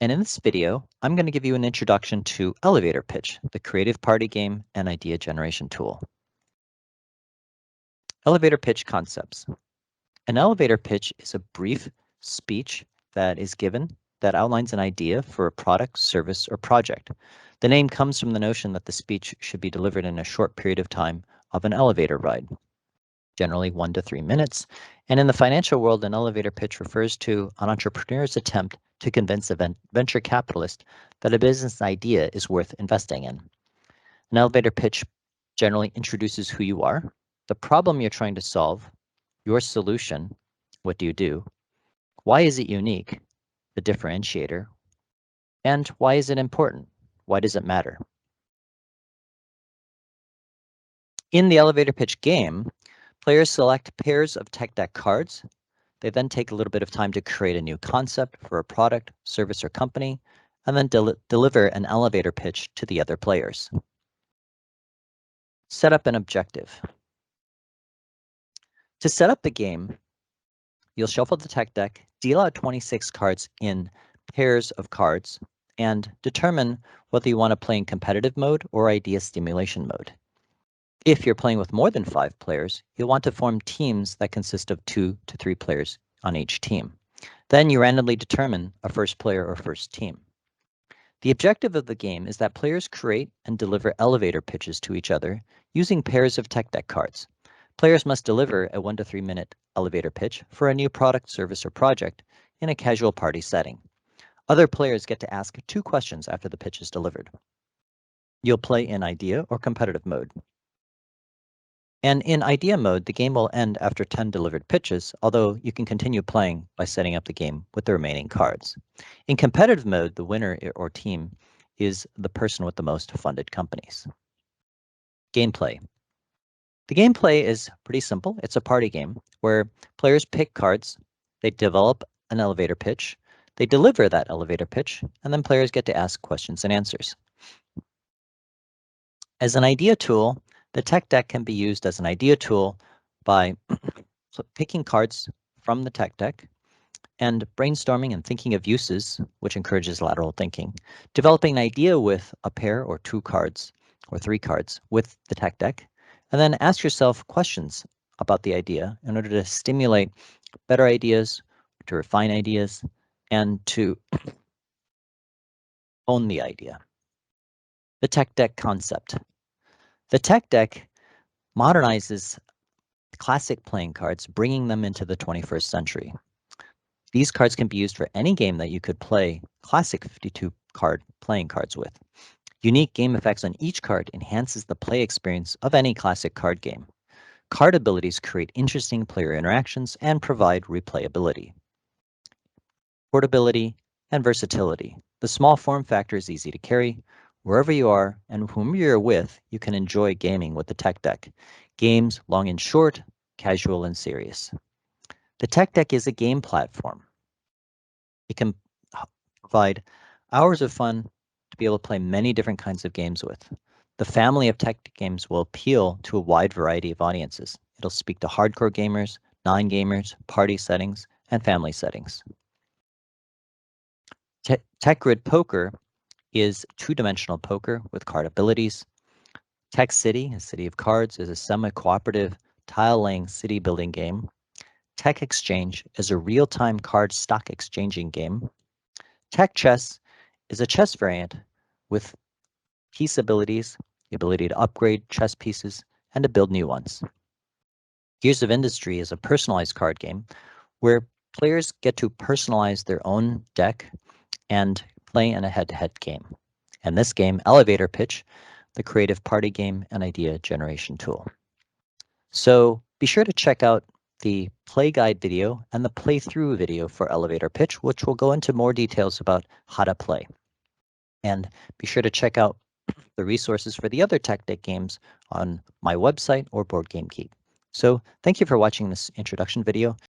And in this video, I'm going to give you an introduction to Elevator Pitch, the creative party game and idea generation tool. Elevator pitch concepts. An elevator pitch is a brief speech that is given that outlines an idea for a product, service, or project. The name comes from the notion that the speech should be delivered in a short period of time of an elevator ride, generally 1 to 3 minutes. And in the financial world, an elevator pitch refers to an entrepreneur's attempt to convince a venture capitalist that a business idea is worth investing in. An elevator pitch generally introduces who you are, the problem you're trying to solve, your solution, what do you do, why is it unique, the differentiator, and why is it important, why does it matter. In the elevator pitch game, players select pairs of tech deck cards. They then take a little bit of time to create a new concept for a product, service, or company, and then deliver an elevator pitch to the other players. Set up an objective. To set up the game, you'll shuffle the tech deck, deal out 26 cards in pairs of cards, and determine whether you want to play in competitive mode or idea stimulation mode. If you're playing with more than 5 players, you'll want to form teams that consist of 2 to 3 players on each team. Then you randomly determine a first player or first team. The objective of the game is that players create and deliver elevator pitches to each other using pairs of tech deck cards. Players must deliver a 1 to 3 minute elevator pitch for a new product, service, or project in a casual party setting. Other players get to ask 2 questions after the pitch is delivered. You'll play in idea or competitive mode. And in idea mode, the game will end after 10 delivered pitches, although you can continue playing by setting up the game with the remaining cards. In competitive mode, the winner or team is the person with the most funded companies. Gameplay. The gameplay is pretty simple. It's a party game where players pick cards, they develop an elevator pitch, they deliver that elevator pitch, and then players get to ask questions and answers. As an idea tool, the tech deck can be used as an idea tool by picking cards from the tech deck and brainstorming and thinking of uses, which encourages lateral thinking. Developing an idea with a pair or 2 cards or 3 cards with the tech deck, and then ask yourself questions about the idea in order to stimulate better ideas, to refine ideas, and to own the idea. The tech deck concept. The tech deck modernizes classic playing cards, bringing them into the 21st century. These cards can be used for any game that you could play classic 52 card playing cards with. Unique game effects on each card enhances the play experience of any classic card game. Card abilities create interesting player interactions and provide replayability. Portability and versatility. The small form factor is easy to carry. Wherever you are and whom you're with, you can enjoy gaming with the tech deck. Games long and short, casual and serious. The tech deck is a game platform. It can provide hours of fun to be able to play many different kinds of games with. The family of tech games will appeal to a wide variety of audiences. It'll speak to hardcore gamers, non-gamers, party settings, and family settings. Tech Grid Poker is 2-dimensional poker with card abilities. Tech City, a city of cards, is a semi-cooperative tile-laying city building game. Tech Exchange is a real-time card stock exchanging game. Tech Chess is a chess variant with piece abilities, the ability to upgrade chess pieces, and to build new ones. Gears of Industry is a personalized card game where players get to personalize their own deck and play in a head-to-head game. And this game, Elevator Pitch, the creative party game and idea generation tool. So be sure to check out the play guide video and the playthrough video for Elevator Pitch, which will go into more details about how to play. And be sure to check out the resources for the other tech deck games on my website or Board Game Geek. So thank you for watching this introduction video.